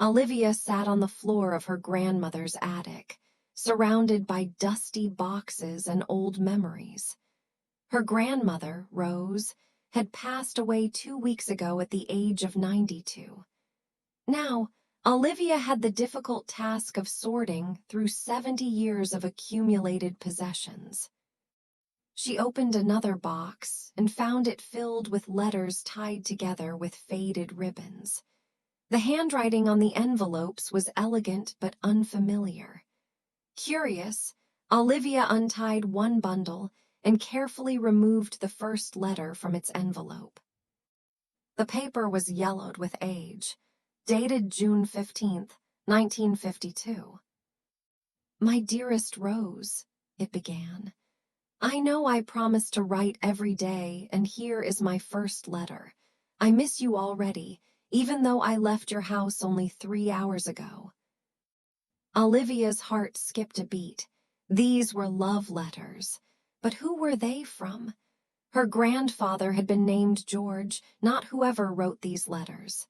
Olivia sat on the floor of her grandmother's attic, surrounded by dusty boxes and old memories. Her grandmother, Rose, had passed away 2 weeks ago at the age of 92. Now, Olivia had the difficult task of sorting through 70 years of accumulated possessions. She opened another box and found it filled with letters tied together with faded ribbons. The handwriting on the envelopes was elegant but unfamiliar. Curious, Olivia untied one bundle and carefully removed the first letter from its envelope. The paper was yellowed with age, dated June 15th, 1952. "My dearest Rose," it began. "I know I promised to write every day, and here is my first letter. I miss you already, even though I left your house only 3 hours ago." Olivia's heart skipped a beat. These were love letters. But who were they from? Her grandfather had been named George, not whoever wrote these letters.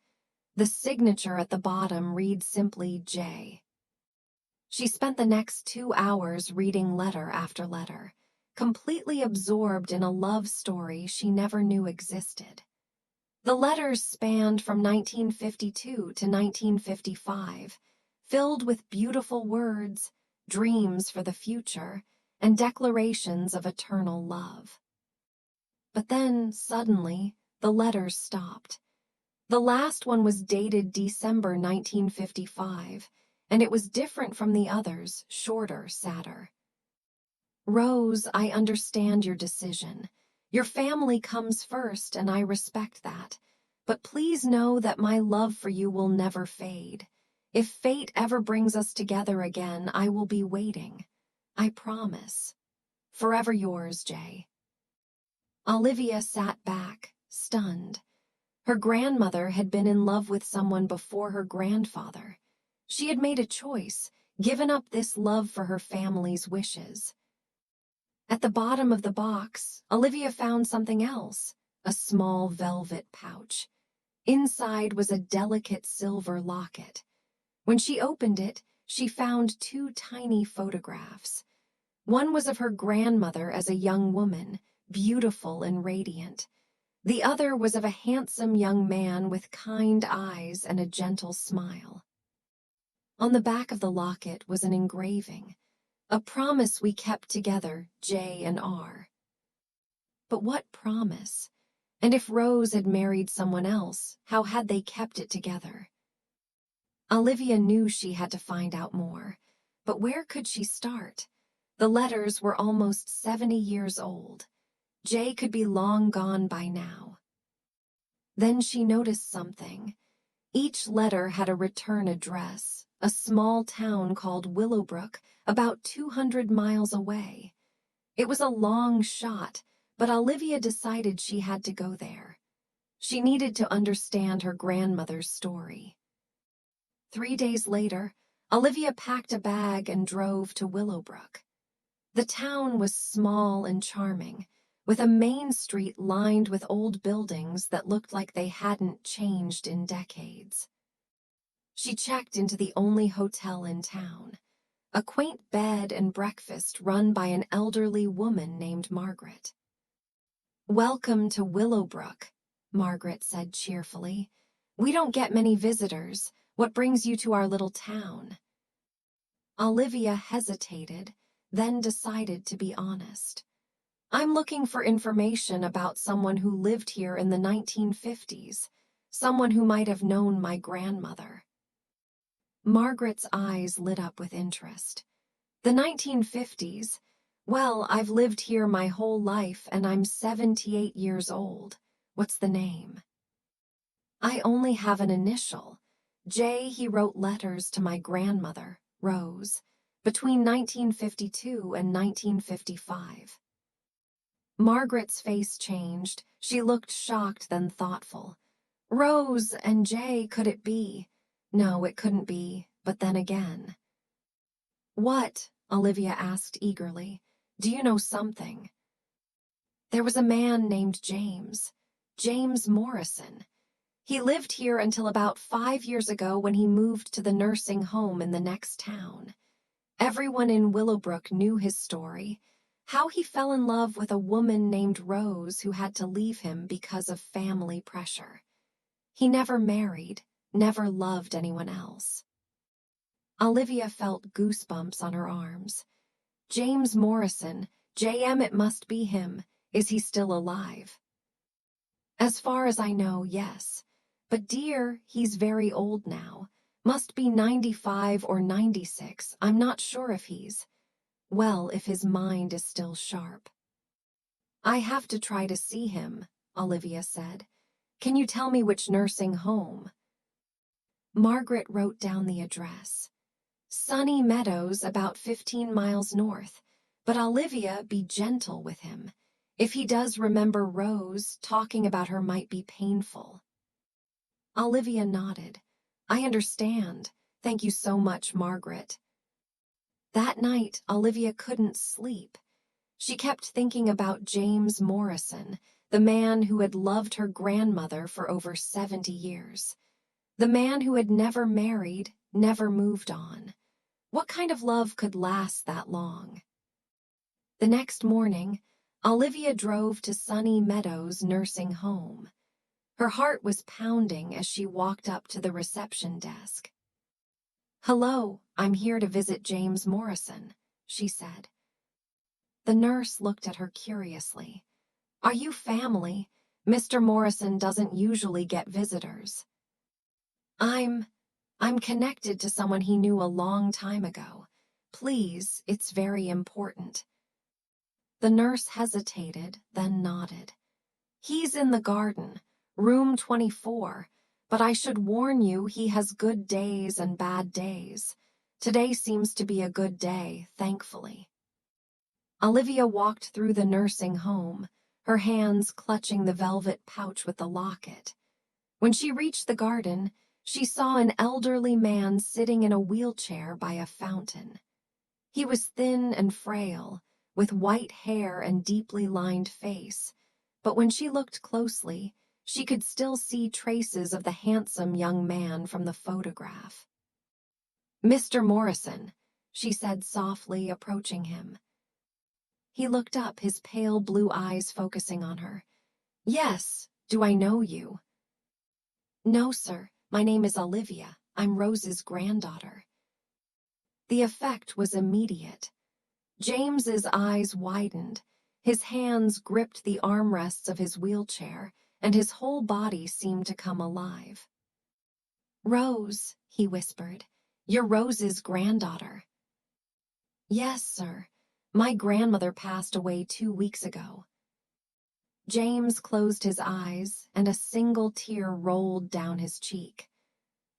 The signature at the bottom read simply J. She spent the next 2 hours reading letter after letter, completely absorbed in a love story she never knew existed. The letters spanned from 1952 to 1955, filled with beautiful words, dreams for the future, and declarations of eternal love. But then, suddenly, the letters stopped. The last one was dated December 1955, and it was different from the others, shorter, sadder. "Rose, I understand your decision. Your family comes first, and I respect that. But please know that my love for you will never fade. If fate ever brings us together again, I will be waiting. I promise. Forever yours, Jay." Olivia sat back, stunned. Her grandmother had been in love with someone before her grandfather. She had made a choice, given up this love for her family's wishes. At the bottom of the box, Olivia found something else, a small velvet pouch. Inside was a delicate silver locket. When she opened it, she found 2 tiny photographs. One was of her grandmother as a young woman, beautiful and radiant. The other was of a handsome young man with kind eyes and a gentle smile. On the back of the locket was an engraving, "A promise we kept together, J and R." But what promise? And if Rose had married someone else, how had they kept it together? Olivia knew she had to find out more, but where could she start? The letters were almost 70 years old. Jay could be long gone by now. Then she noticed something. Each letter had a return address, a small town called Willowbrook, about 200 miles away. It was a long shot, but Olivia decided she had to go there. She needed to understand her grandmother's story. 3 days later, Olivia packed a bag and drove to Willowbrook. The town was small and charming, with a main street lined with old buildings that looked like they hadn't changed in decades. She checked into the only hotel in town, a quaint bed and breakfast run by an elderly woman named Margaret. "Welcome to Willowbrook," Margaret said cheerfully. "We don't get many visitors. What brings you to our little town?" Olivia hesitated, then decided to be honest. "I'm looking for information about someone who lived here in the 1950s, someone who might have known my grandmother." Margaret's eyes lit up with interest. "The 1950s? Well, I've lived here my whole life and I'm 78 years old. What's the name?" "I only have an initial. J. He wrote letters to my grandmother, Rose, between 1952 and 1955. Margaret's face changed. She looked shocked, then thoughtful. "Rose and Jay, could it be? No, it couldn't be, but then again." "What?" Olivia asked eagerly. "Do you know something?" "There was a man named James Morrison. He lived here until about 5 years ago when he moved to the nursing home in the next town. Everyone in Willowbrook knew his story, how he fell in love with a woman named Rose who had to leave him because of family pressure. He never married, never loved anyone else. Olivia felt goosebumps on her arms. James Morrison, JM, it must be him. Is he still alive? As far as I know, yes. But dear, he's very old now. Must be 95 or 96. I'm not sure if he's... well, if his mind is still sharp. I have to try to see him, Olivia said. Can you tell me which nursing home? Margaret wrote down the address. Sunny Meadows, about 15 miles north. But Olivia, be gentle with him. If he does remember Rose, talking about her might be painful. Olivia nodded. I understand. Thank you so much, Margaret. That night, Olivia couldn't sleep. She kept thinking about James Morrison, the man who had loved her grandmother for over 70 years. The man who had never married, never moved on. What kind of love could last that long? The next morning, Olivia drove to Sunny Meadows nursing home. Her heart was pounding as she walked up to the reception desk. Hello, I'm here to visit James Morrison, she said. The nurse looked at her curiously. Are you family? Mr. Morrison doesn't usually get visitors. I'm connected to someone he knew a long time ago. Please, it's very important. The nurse hesitated, then nodded. He's in the garden, room 24, but I should warn you he has good days and bad days. Today seems to be a good day, thankfully. Olivia walked through the nursing home, her hands clutching the velvet pouch with the locket. When she reached the garden, she saw an elderly man sitting in a wheelchair by a fountain. He was thin and frail, with white hair and deeply lined face, but when she looked closely, she could still see traces of the handsome young man from the photograph. Mr. Morrison, she said softly, approaching him. He looked up, his pale blue eyes focusing on her. Yes, do I know you? No, sir, my name is Olivia. I'm Rose's granddaughter. The effect was immediate. James's eyes widened, his hands gripped the armrests of his wheelchair, and his whole body seemed to come alive. Rose, he whispered, you're Rose's granddaughter. Yes, sir. My grandmother passed away 2 weeks ago. James closed his eyes, and a single tear rolled down his cheek.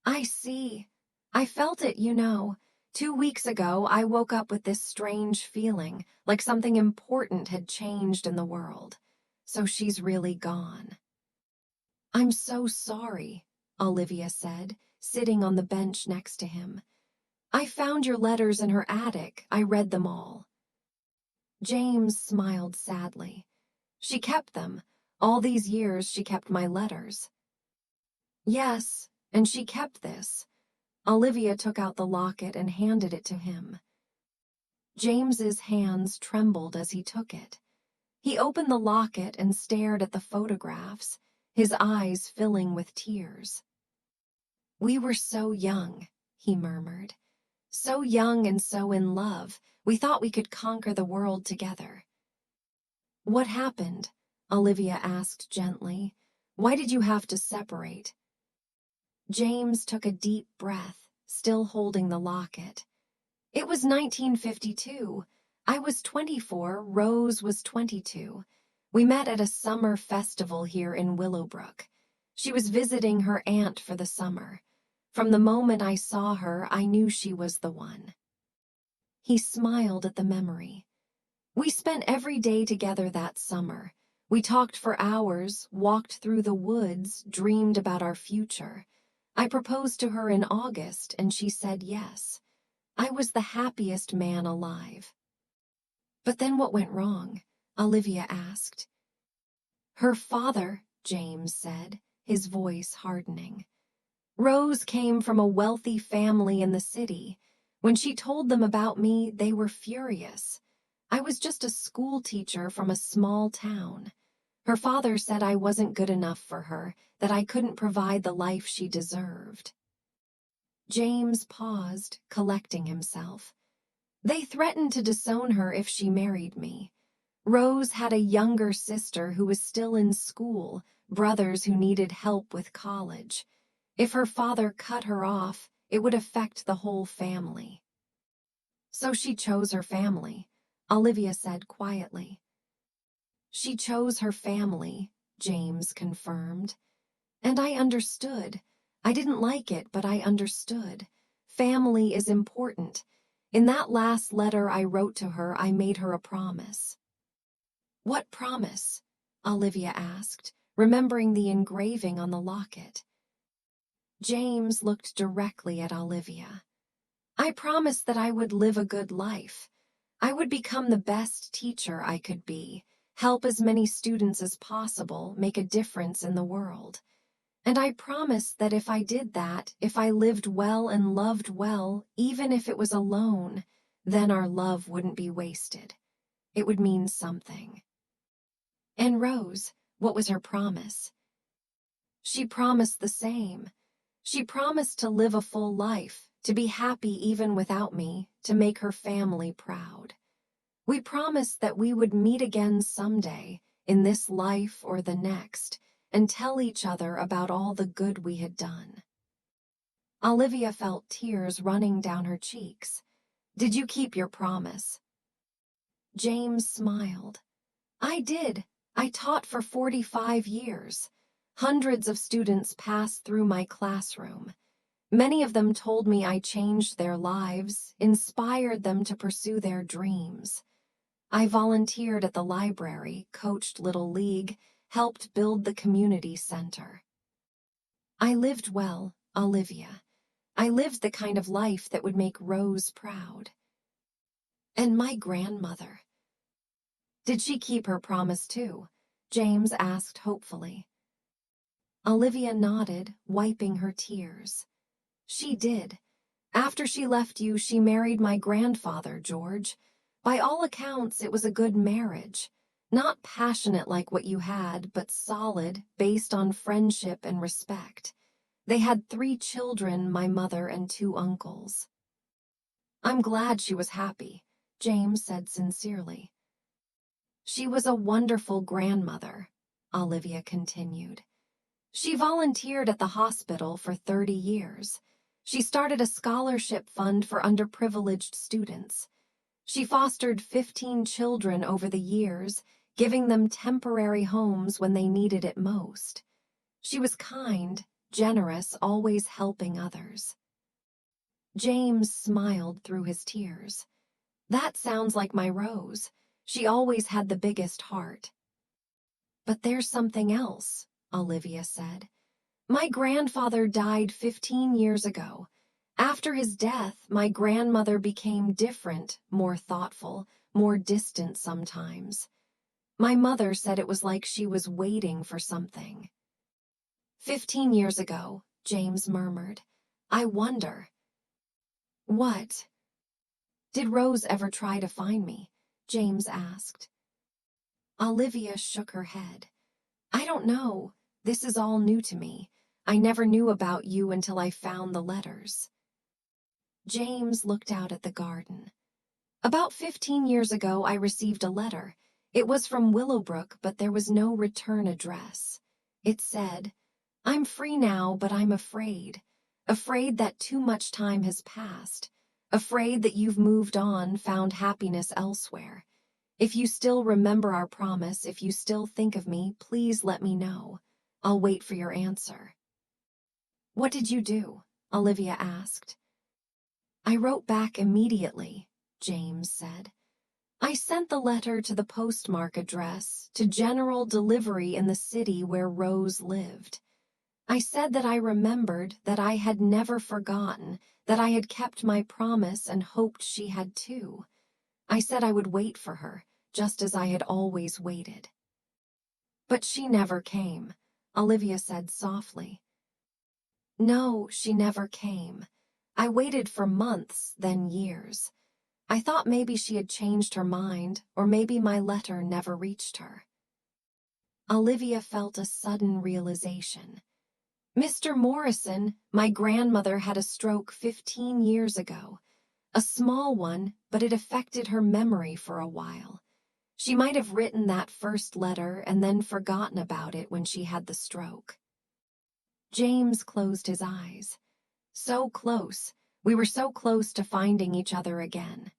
I see. I felt it, you know. 2 weeks ago, I woke up with this strange feeling, like something important had changed in the world. So she's really gone. I'm so sorry, Olivia said, sitting on the bench next to him. I found your letters in her attic. I read them all. James smiled sadly. She kept them. All these years she kept my letters. Yes, and she kept this. Olivia took out the locket and handed it to him. James's hands trembled as he took it. He opened the locket and stared at the photographs, his eyes filling with tears. We were so young, he murmured. So young and so in love, we thought we could conquer the world together. What happened? Olivia asked gently. Why did you have to separate? James took a deep breath, still holding the locket. It was 1952. I was 24, Rose was 22. We met at a summer festival here in Willowbrook. She was visiting her aunt for the summer. From the moment I saw her, I knew she was the one. He smiled at the memory. We spent every day together that summer. We talked for hours, walked through the woods, dreamed about our future. I proposed to her in August, and she said yes. I was the happiest man alive. But then what went wrong? Olivia asked. Her father, James said, his voice hardening. Rose came from a wealthy family in the city. When she told them about me, they were furious. I was just a school teacher from a small town. Her father said I wasn't good enough for her, that I couldn't provide the life she deserved. James paused, collecting himself. They threatened to disown her if she married me. Rose had a younger sister who was still in school, brothers who needed help with college. If her father cut her off, it would affect the whole family. So she chose her family, Olivia said quietly. She chose her family, James confirmed. And I understood. I didn't like it, but I understood. Family is important. In that last letter I wrote to her, I made her a promise. What promise? Olivia asked, remembering the engraving on the locket. James looked directly at Olivia. I promised that I would live a good life. I would become the best teacher I could be, help as many students as possible, make a difference in the world. And I promised that if I did that, if I lived well and loved well, even if it was alone, then our love wouldn't be wasted. It would mean something. And Rose, what was her promise? She promised the same. She promised to live a full life, to be happy even without me, to make her family proud. We promised that we would meet again someday, in this life or the next, and tell each other about all the good we had done. Olivia felt tears running down her cheeks. Did you keep your promise? James smiled. I did. I taught for 45 years. Hundreds of students passed through my classroom. Many of them told me I changed their lives, inspired them to pursue their dreams. I volunteered at the library, coached Little League, helped build the community center. I lived well, Olivia. I lived the kind of life that would make Rose proud. And my grandmother. Did she keep her promise too? James asked hopefully. Olivia nodded, wiping her tears. She did. After she left you, she married my grandfather, George. By all accounts, it was a good marriage. Not passionate like what you had, but solid, based on friendship and respect. They had 3 children, my mother and 2 uncles. I'm glad she was happy, James said sincerely. She was a wonderful grandmother, Olivia continued. She volunteered at the hospital for 30 years. She started a scholarship fund for underprivileged students. She fostered 15 children over the years, giving them temporary homes when they needed it most. She was kind, generous, always helping others. James smiled through his tears. That sounds like my Rose. She always had the biggest heart. But there's something else, Olivia said. My grandfather died 15 years ago. After his death, my grandmother became different, more thoughtful, more distant sometimes. My mother said it was like she was waiting for something. 15 years ago, James murmured. I wonder. What? Did Rose ever try to find me? James asked. Olivia shook her head. I don't know. This is all new to me. I never knew about you until I found the letters. James looked out at the garden. About 15 years ago, I received a letter. It was from Willowbrook, but there was no return address. It said, I'm free now, but I'm afraid. Afraid that too much time has passed. Afraid that you've moved on, found happiness elsewhere. If you still remember our promise, if you still think of me, please let me know. I'll wait for your answer. What did you do? Olivia asked. I wrote back immediately, James said. I sent the letter to the postmark address, to general delivery in the city where Rose lived. I said that I remembered, that I had never forgotten, that I had kept my promise and hoped she had too. I said I would wait for her, just as I had always waited. But she never came. Olivia said softly. No, she never came. I waited for months, then years. I thought maybe she had changed her mind, or maybe my letter never reached her. Olivia felt a sudden realization. Mr. Morrison, my grandmother had a stroke 15 years ago. A small one, but it affected her memory for a while. She might have written that first letter and then forgotten about it when she had the stroke. James closed his eyes. So close. We were so close to finding each other again.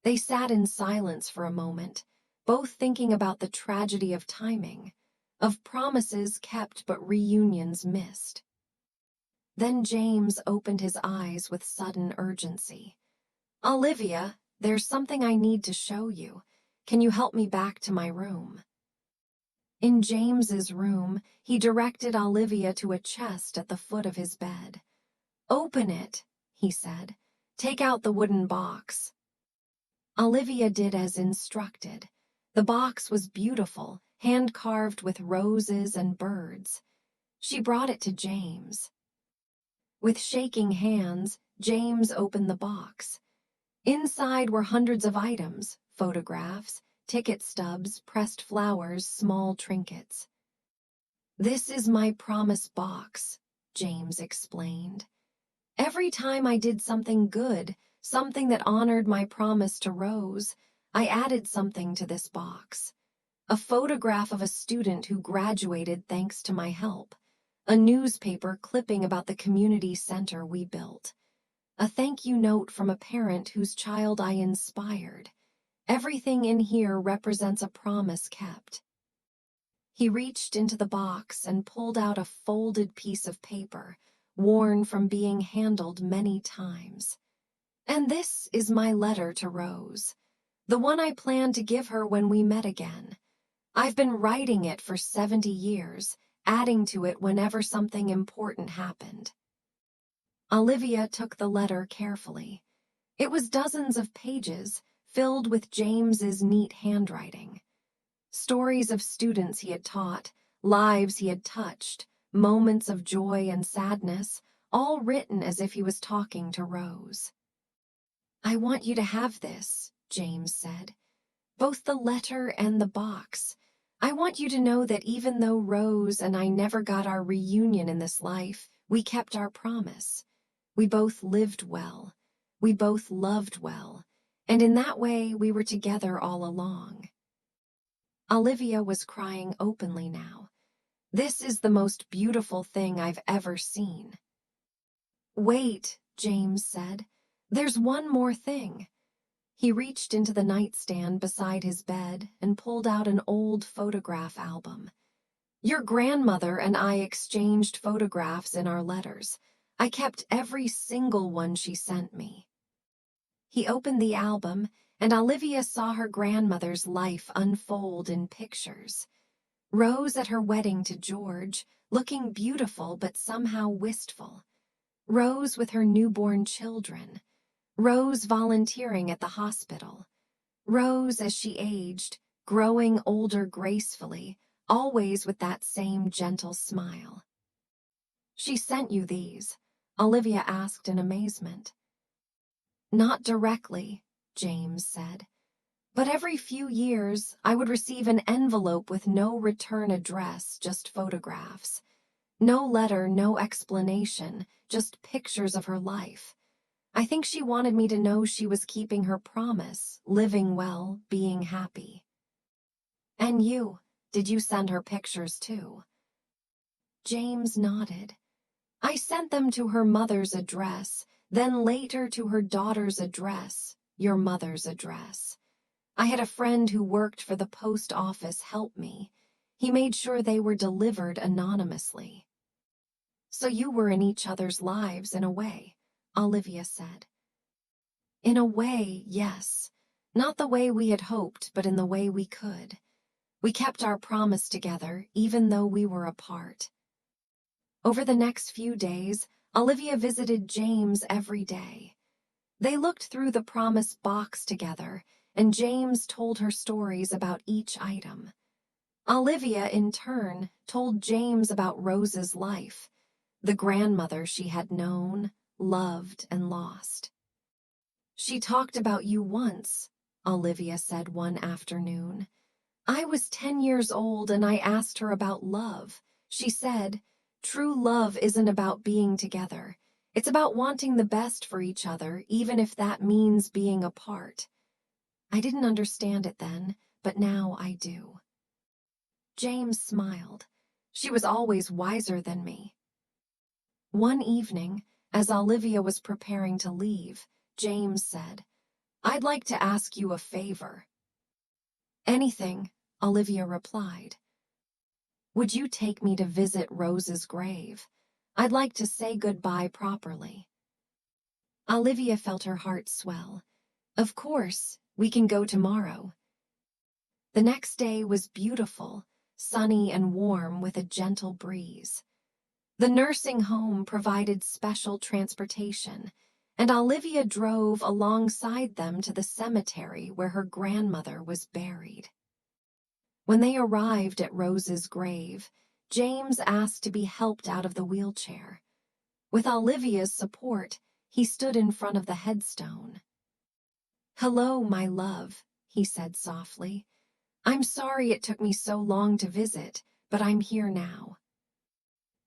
They sat in silence for a moment, both thinking about the tragedy of timing, of promises kept but reunions missed. Then James opened his eyes with sudden urgency. Olivia, there's something I need to show you. Can you help me back to my room? In James's room, he directed Olivia to a chest at the foot of his bed. Open it, he said. Take out the wooden box. Olivia did as instructed. The box was beautiful, hand-carved with roses and birds. She brought it to James. With shaking hands, James opened the box. Inside were hundreds of items, photographs, ticket stubs, pressed flowers, small trinkets. This is my promise box, James explained. Every time I did something good, something that honored my promise to Rose, I added something to this box. A photograph of a student who graduated thanks to my help. A newspaper clipping about the community center we built. A thank you note from a parent whose child I inspired. Everything in here represents a promise kept. He reached into the box and pulled out a folded piece of paper, worn from being handled many times. And this is my letter to Rose, the one I planned to give her when we met again. I've been writing it for 70 years, adding to it whenever something important happened. Olivia took the letter carefully. It was dozens of pages, filled with James's neat handwriting. Stories of students he had taught, lives he had touched, moments of joy and sadness, all written as if he was talking to Rose. I want you to have this, James said. Both the letter and the box. I want you to know that even though Rose and I never got our reunion in this life, we kept our promise. We both lived well. We both loved well. And in that way, we were together all along. Olivia was crying openly now. This is the most beautiful thing I've ever seen. Wait, James said. There's one more thing. He reached into the nightstand beside his bed and pulled out an old photograph album. Your grandmother and I exchanged photographs in our letters. I kept every single one she sent me. He opened the album, and Olivia saw her grandmother's life unfold in pictures. Rose at her wedding to George, looking beautiful but somehow wistful. Rose with her newborn children. Rose volunteering at the hospital. Rose as she aged, growing older gracefully, always with that same gentle smile. She sent you these? Olivia asked in amazement. Not directly, James said. But every few years, I would receive an envelope with no return address, just photographs. No letter, no explanation, just pictures of her life. I think she wanted me to know she was keeping her promise, living well, being happy. And you, did you send her pictures too? James nodded. I sent them to her mother's address, then later to her daughter's address, your mother's address. I had a friend who worked for the post office help me. He made sure they were delivered anonymously. So you were in each other's lives in a way, Olivia said. In a way, yes. Not the way we had hoped, but in the way we could. We kept our promise together, even though we were apart. Over the next few days, Olivia visited James every day. They looked through the promise box together, and James told her stories about each item. Olivia, in turn, told James about Rose's life, the grandmother she had known, loved, and lost. "She talked about you once," Olivia said one afternoon. "I was 10 years old and I asked her about love. She said, 'True love isn't about being together. It's about wanting the best for each other, even if that means being apart.' I didn't understand it then, but now I do." James smiled. She was always wiser than me. One evening, as Olivia was preparing to leave, James said, "I'd like to ask you a favor." "Anything," Olivia replied. "Would you take me to visit Rose's grave? I'd like to say goodbye properly." Olivia felt her heart swell. "Of course, we can go tomorrow." The next day was beautiful, sunny and warm with a gentle breeze. The nursing home provided special transportation, and Olivia drove alongside them to the cemetery where her grandmother was buried. When they arrived at Rose's grave, James asked to be helped out of the wheelchair. With Olivia's support, he stood in front of the headstone. "Hello, my love," he said softly. "I'm sorry it took me so long to visit, but I'm here now."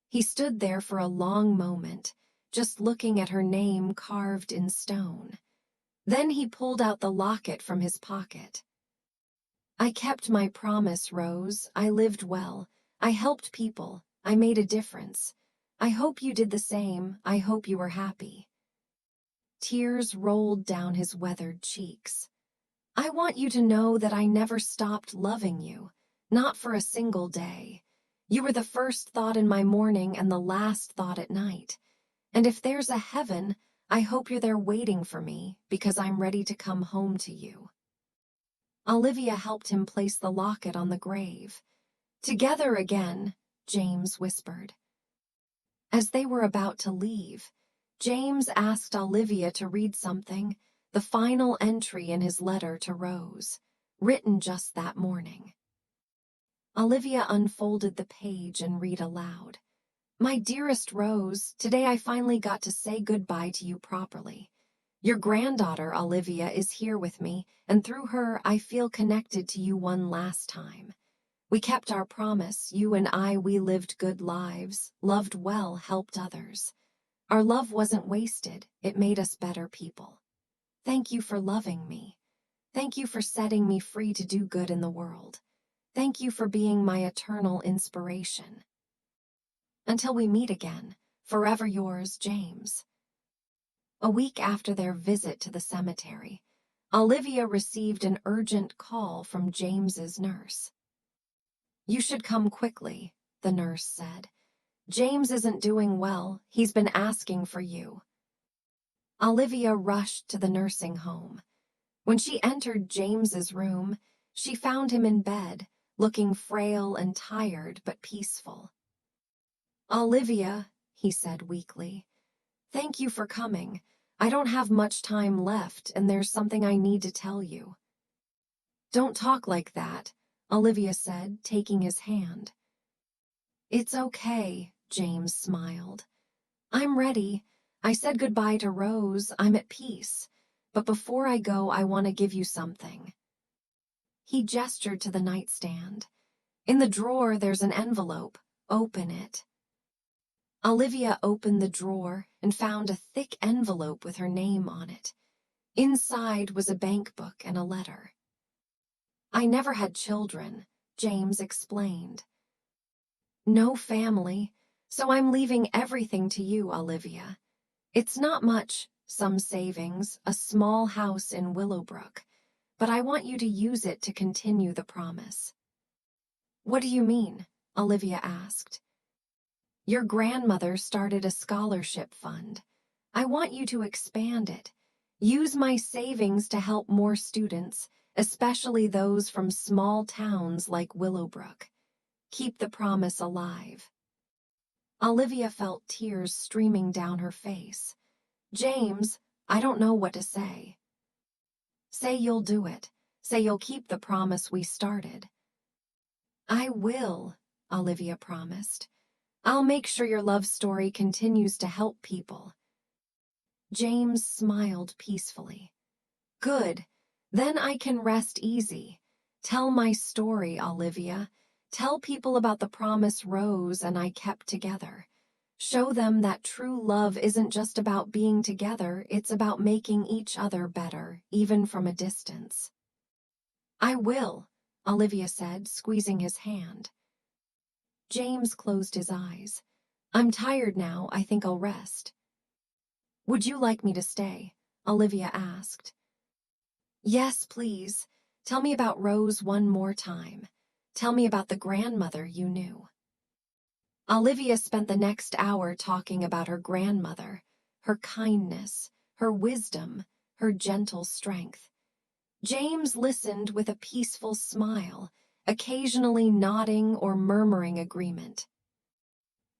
He stood there for a long moment, just looking at her name carved in stone. Then he pulled out the locket from his pocket. "I kept my promise, Rose. I lived well. I helped people. I made a difference. I hope you did the same. I hope you were happy." Tears rolled down his weathered cheeks. "I want you to know that I never stopped loving you, not for a single day. You were the first thought in my morning and the last thought at night. And if there's a heaven, I hope you're there waiting for me, because I'm ready to come home to you." Olivia helped him place the locket on the grave. "Together again," James whispered. As they were about to leave, James asked Olivia to read something, the final entry in his letter to Rose, written just that morning. Olivia unfolded the page and read aloud. "My dearest Rose, today I finally got to say goodbye to you properly. Your granddaughter, Olivia, is here with me, and through her I feel connected to you one last time. We kept our promise, you and we lived good lives, loved well, helped others. Our love wasn't wasted, it made us better people. Thank you for loving me. Thank you for setting me free to do good in the world. Thank you for being my eternal inspiration. Until we meet again, forever yours, James." A week after their visit to the cemetery, Olivia received an urgent call from James's nurse. "You should come quickly," the nurse said. "James isn't doing well. He's been asking for you." Olivia rushed to the nursing home. When she entered James's room, she found him in bed, looking frail and tired but peaceful. "Olivia," he said weakly, "thank you for coming. I don't have much time left, and there's something I need to tell you." "Don't talk like that," Olivia said, taking his hand. "It's okay," James smiled. "I'm ready. I said goodbye to Rose. I'm at peace. But before I go, I want to give you something." He gestured to the nightstand. "In the drawer, there's an envelope. Open it." Olivia opened the drawer and found a thick envelope with her name on it. Inside was a bank book and a letter. "I never had children," James explained. "No family, so I'm leaving everything to you, Olivia. It's not much, some savings, a small house in Willowbrook, but I want you to use it to continue the promise." "What do you mean?" Olivia asked. "Your grandmother started a scholarship fund. I want you to expand it. Use my savings to help more students, especially those from small towns like Willowbrook. Keep the promise alive." Olivia felt tears streaming down her face. "James, I don't know what to say." "Say you'll do it. Say you'll keep the promise we started." I will, Olivia promised. I'll make sure your love story continues to help people. James smiled peacefully. Good. Then I can rest easy. Tell my story, Olivia. Tell people about the promise Rose and I kept together. Show them that true love isn't just about being together, it's about making each other better, even from a distance. I will, Olivia said, squeezing his hand. James closed his eyes. I'm tired now, I think I'll rest. Would you like me to stay? Olivia asked. Yes, please. Tell me about Rose one more time. Tell me about the grandmother you knew. Olivia spent the next hour talking about her grandmother, her kindness, her wisdom, her gentle strength. James listened with a peaceful smile, occasionally nodding or murmuring agreement.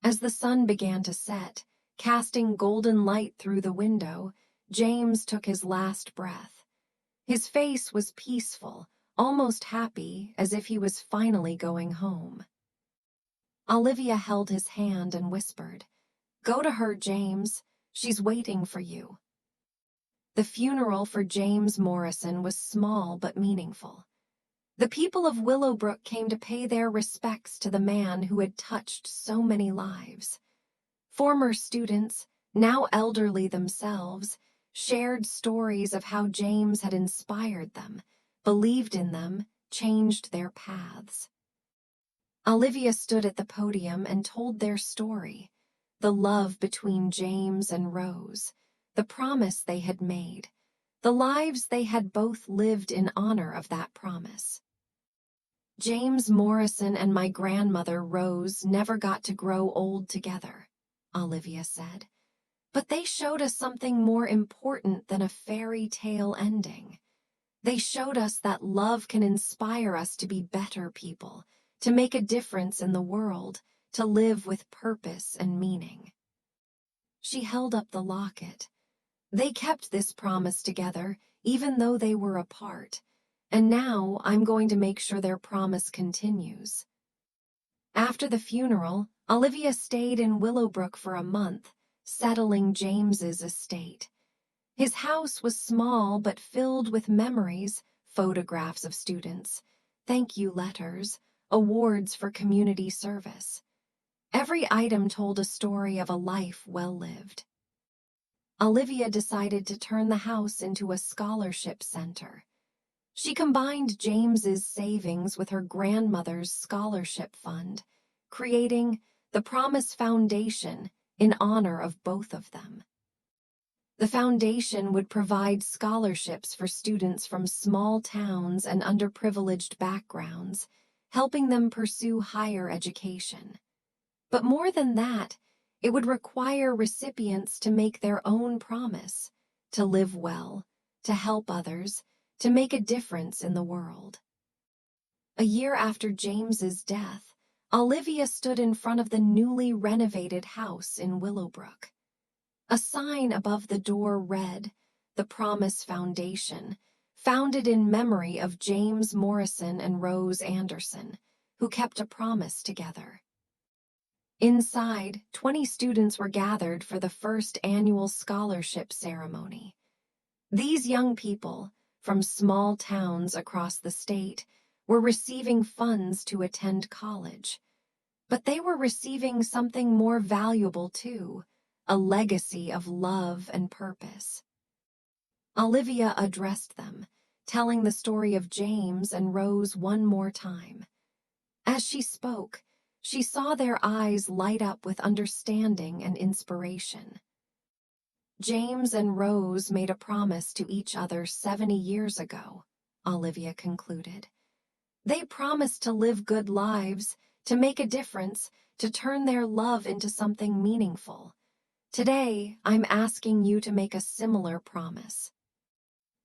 As the sun began to set, casting golden light through the window, James took his last breath. His face was peaceful, almost happy, as if he was finally going home. Olivia held his hand and whispered, Go to her, James. She's waiting for you. The funeral for James Morrison was small but meaningful. The people of Willowbrook came to pay their respects to the man who had touched so many lives. Former students, now elderly themselves, shared stories of how James had inspired them, believed in them, changed their paths. Olivia stood at the podium and told their story, the love between James and Rose, the promise they had made, the lives they had both lived in honor of that promise. James Morrison and my grandmother Rose never got to grow old together, Olivia said, but they showed us something more important than a fairy tale ending. They showed us that love can inspire us to be better people, to make a difference in the world, to live with purpose and meaning. She held up the locket. They kept this promise together, even though they were apart, and now I'm going to make sure their promise continues. After the funeral, Olivia stayed in Willowbrook for a month, settling James's estate. His house was small but filled with memories, photographs of students, thank you letters, awards for community service. Every item told a story of a life well lived. Olivia decided to turn the house into a scholarship center. She combined James's savings with her grandmother's scholarship fund, creating the Promise Foundation in honor of both of them. The foundation would provide scholarships for students from small towns and underprivileged backgrounds, helping them pursue higher education. But more than that, it would require recipients to make their own promise, to live well, to help others, to make a difference in the world. A year after James's death, Olivia stood in front of the newly renovated house in Willowbrook. A sign above the door read, The Promise Foundation, founded in memory of James Morrison and Rose Anderson, who kept a promise together. Inside, 20 students were gathered for the first annual scholarship ceremony. These young people, from small towns across the state, were receiving funds to attend college. But they were receiving something more valuable too, a legacy of love and purpose. Olivia addressed them, telling the story of James and Rose one more time. As she spoke, she saw their eyes light up with understanding and inspiration. James and Rose made a promise to each other 70 years ago, Olivia concluded. They promised to live good lives, to make a difference, to turn their love into something meaningful. Today, I'm asking you to make a similar promise.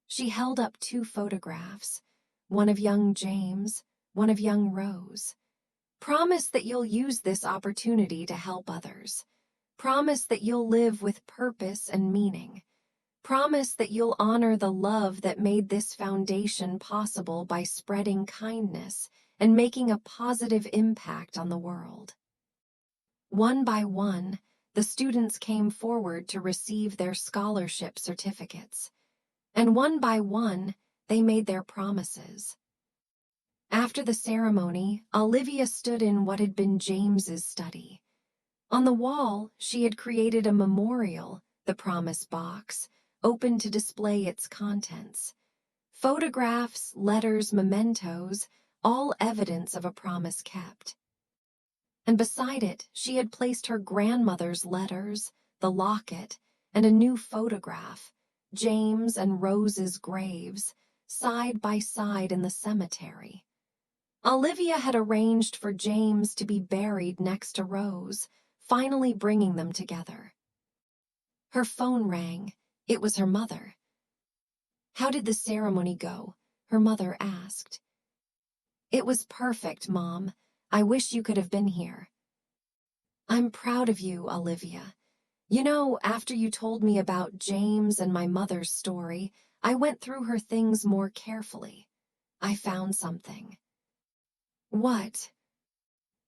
She held up 2 photographs, one of young James, one of young Rose. Promise that you'll use this opportunity to help others. Promise that you'll live with purpose and meaning. Promise that you'll honor the love that made this foundation possible by spreading kindness and making a positive impact on the world. One by one, the students came forward to receive their scholarship certificates, and one by one, they made their promises. After the ceremony, Olivia stood in what had been James's study. On the wall, she had created a memorial, the promise box, open to display its contents. Photographs, letters, mementos, all evidence of a promise kept. And beside it, she had placed her grandmother's letters, the locket, and a new photograph, James and Rose's graves, side by side in the cemetery. Olivia had arranged for James to be buried next to Rose, finally bringing them together. Her phone rang. It was her mother. "How did the ceremony go?" her mother asked. "It was perfect, Mom. I wish you could have been here." "I'm proud of you, Olivia. You know, after you told me about James and my mother's story, I went through her things more carefully. I found something." "What?"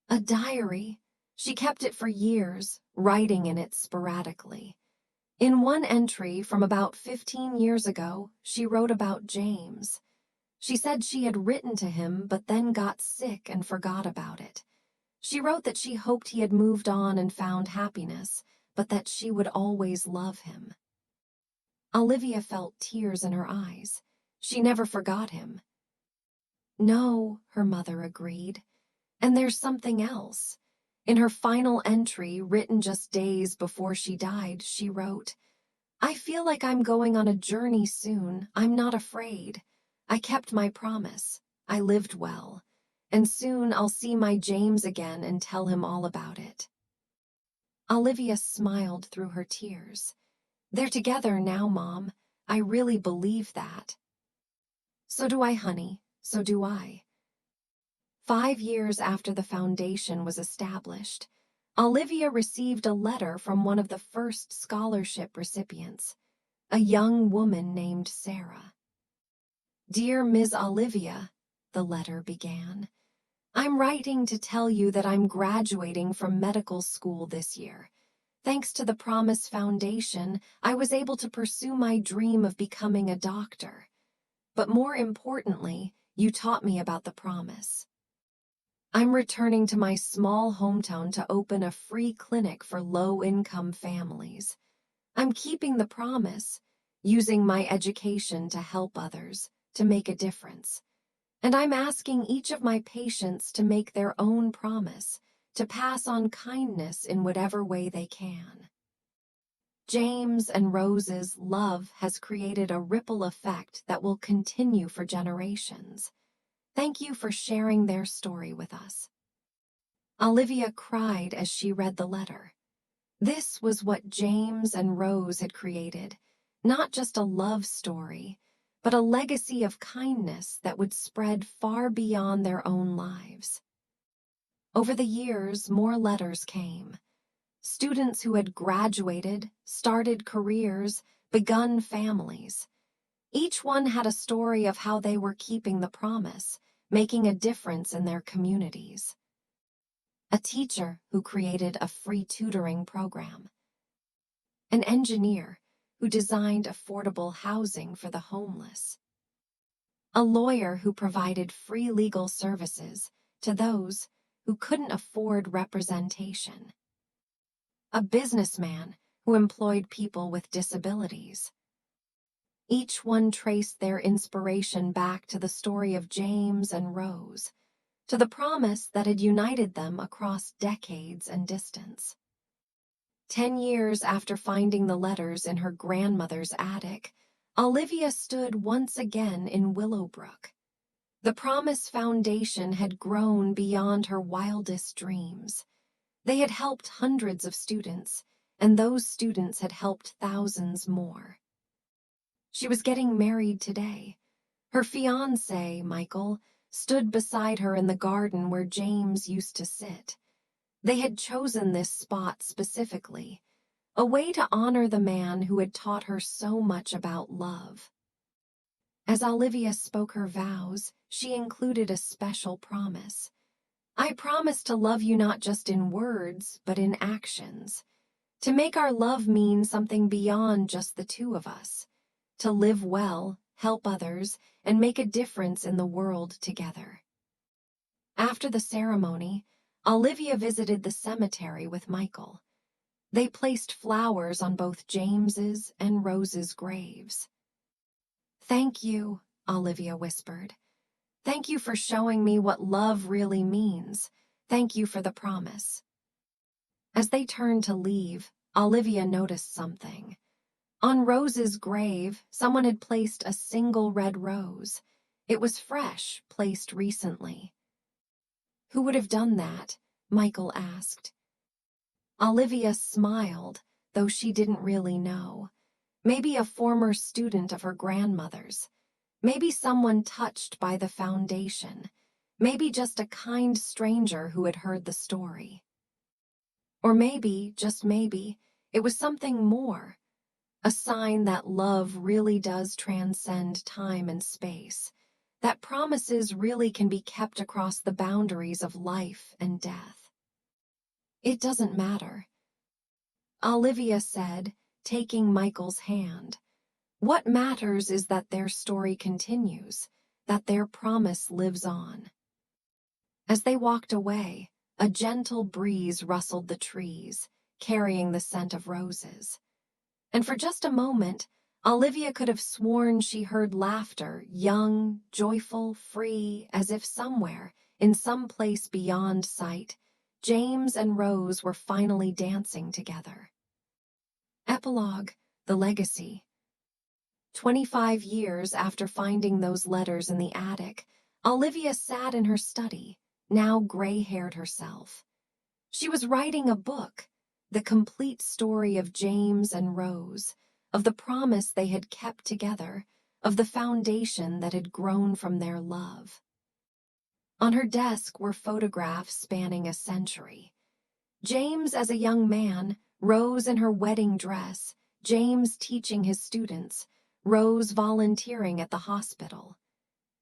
"A diary. She kept it for years, writing in it sporadically. In one entry from about 15 years ago, she wrote about James. She said she had written to him but then got sick and forgot about it. She wrote that she hoped he had moved on and found happiness, but that she would always love him." Olivia felt tears in her eyes. She never forgot him. "No," her mother agreed. "And there's something else." In her final entry, written just days before she died, she wrote, "I feel like I'm going on a journey soon. I'm not afraid. I kept my promise. I lived well. And soon I'll see my James again and tell him all about it." Olivia smiled through her tears. "They're together now, Mom. I really believe that." "So do I, honey. So do I." 5 years after the foundation was established, Olivia received a letter from one of the first scholarship recipients, a young woman named Sarah. "Dear Ms. Olivia," the letter began, "I'm writing to tell you that I'm graduating from medical school this year. Thanks to the Promise Foundation, I was able to pursue my dream of becoming a doctor. But more importantly, you taught me about the promise. I'm returning to my small hometown to open a free clinic for low-income families. I'm keeping the promise, using my education to help others, to make a difference. And I'm asking each of my patients to make their own promise, to pass on kindness in whatever way they can." James and Rose's love has created a ripple effect that will continue for generations. Thank you for sharing their story with us. Olivia cried as she read the letter. This was what James and Rose had created, not just a love story, but a legacy of kindness that would spread far beyond their own lives. Over the years, more letters came. Students who had graduated, started careers, begun families. Each one had a story of how they were keeping the promise, making a difference in their communities. A teacher who created a free tutoring program. An engineer who designed affordable housing for the homeless. A lawyer who provided free legal services to those who couldn't afford representation. A businessman who employed people with disabilities. Each one traced their inspiration back to the story of James and Rose, to the promise that had united them across decades and distance. 10 years after finding the letters in her grandmother's attic, Olivia stood once again in Willowbrook. The Promise Foundation had grown beyond her wildest dreams. They had helped hundreds of students, and those students had helped thousands more. She was getting married today. Her fiancé, Michael, stood beside her in the garden where James used to sit. They had chosen this spot specifically, a way to honor the man who had taught her so much about love. As Olivia spoke her vows, she included a special promise. I promise to love you not just in words, but in actions. To make our love mean something beyond just the two of us. To live well, help others, and make a difference in the world together. After the ceremony, Olivia visited the cemetery with Michael. They placed flowers on both James's and Rose's graves. Thank you, Olivia whispered. Thank you for showing me what love really means. Thank you for the promise. As they turned to leave, Olivia noticed something. On Rose's grave, someone had placed a single red rose. It was fresh, placed recently. Who would have done that? Michael asked. Olivia smiled, though she didn't really know. Maybe a former student of her grandmother's. Maybe someone touched by the foundation. Maybe just a kind stranger who had heard the story. Or maybe, just maybe, it was something more. A sign that love really does transcend time and space. That promises really can be kept across the boundaries of life and death. It doesn't matter, Olivia said, taking Michael's hand. What matters is that their story continues, that their promise lives on. As they walked away, a gentle breeze rustled the trees, carrying the scent of roses. And for just a moment, Olivia could have sworn she heard laughter, young, joyful, free, as if somewhere, in some place beyond sight, James and Rose were finally dancing together. Epilogue, the legacy. 25 years after finding those letters in the attic, Olivia sat in her study, now gray-haired herself. She was writing a book, the complete story of James and Rose, of the promise they had kept together, of the foundation that had grown from their love. On her desk were photographs spanning a century. James as a young man, Rose in her wedding dress, James teaching his students, Rose volunteering at the hospital.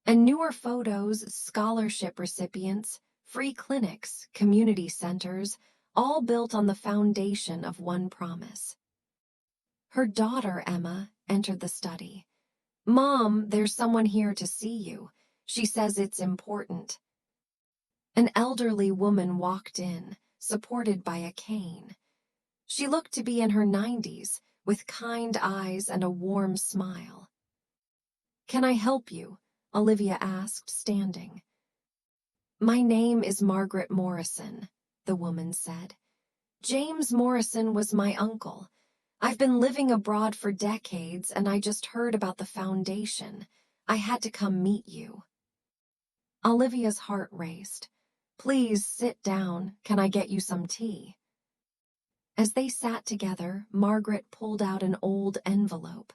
And newer photos, scholarship recipients, free clinics, community centers, all built on the foundation of one promise. Her daughter, Emma, entered the study. "Mom, there's someone here to see you. She says it's important." An elderly woman walked in, supported by a cane. She looked to be in her 90s, with kind eyes and a warm smile. "Can I help you?" Olivia asked, standing. "My name is Margaret Morrison," the woman said. "James Morrison was my uncle. I've been living abroad for decades, and I just heard about the foundation. I had to come meet you." Olivia's heart raced. "Please sit down. Can I get you some tea?" As they sat together, Margaret pulled out an old envelope.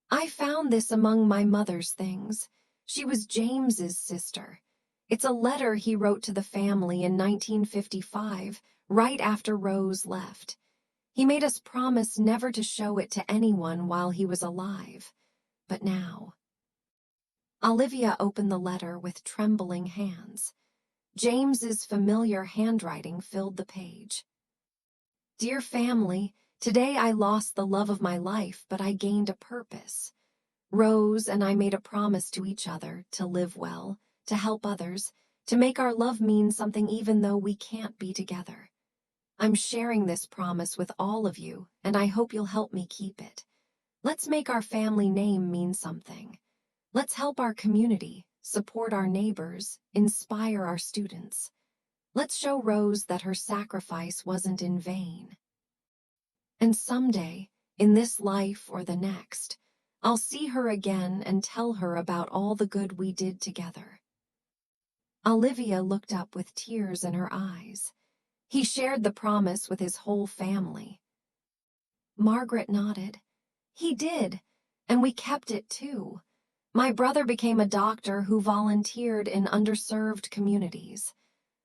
"I found this among my mother's things. She was James's sister. It's a letter he wrote to the family in 1955, right after Rose left. He made us promise never to show it to anyone while he was alive. But now..." Olivia opened the letter with trembling hands. James's familiar handwriting filled the page. "Dear family, today I lost the love of my life, but I gained a purpose. Rose and I made a promise to each other to live well, to help others, to make our love mean something even though we can't be together. I'm sharing this promise with all of you, and I hope you'll help me keep it. Let's make our family name mean something. Let's help our community, support our neighbors, inspire our students. Let's show Rose that her sacrifice wasn't in vain. And someday, in this life or the next, I'll see her again and tell her about all the good we did together." Olivia looked up with tears in her eyes. He shared the promise with his whole family. Margaret nodded. "He did, and we kept it too. My brother became a doctor who volunteered in underserved communities.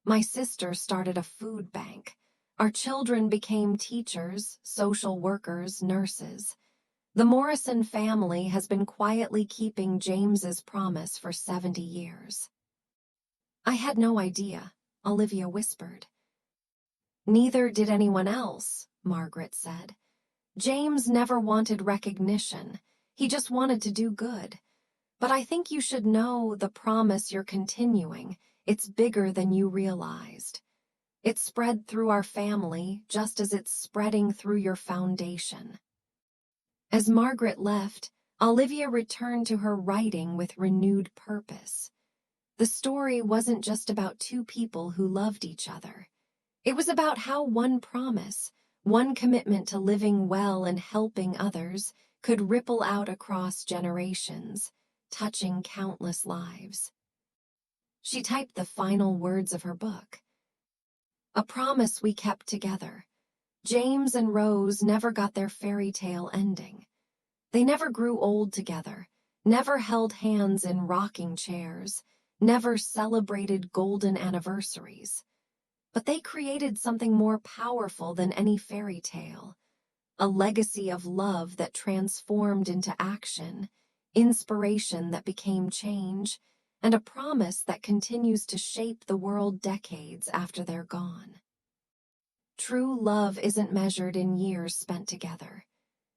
My sister started a food bank. Our children became teachers, social workers, nurses. The Morrison family has been quietly keeping James's promise for 70 years. I had no idea, Olivia whispered. Neither did anyone else, Margaret said. James never wanted recognition. He just wanted to do good. But I think you should know the promise you're continuing. It's bigger than you realized. It's spread through our family just as it's spreading through your foundation. As Margaret left, Olivia returned to her writing with renewed purpose. The story wasn't just about two people who loved each other. It was about how one promise, one commitment to living well and helping others, could ripple out across generations, touching countless lives. She typed the final words of her book. A promise we kept together. James and Rose never got their fairy tale ending. They never grew old together, never held hands in rocking chairs, never celebrated golden anniversaries. But they created something more powerful than any fairy tale, a legacy of love that transformed into action, inspiration that became change, and a promise that continues to shape the world decades after they're gone. True love isn't measured in years spent together.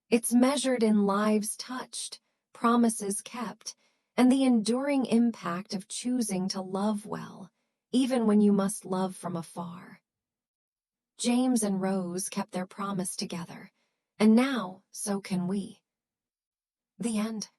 It's measured in lives touched, promises kept, and the enduring impact of choosing to love well, even when you must love from afar. James and Rose kept their promise together, and now so can we. The end.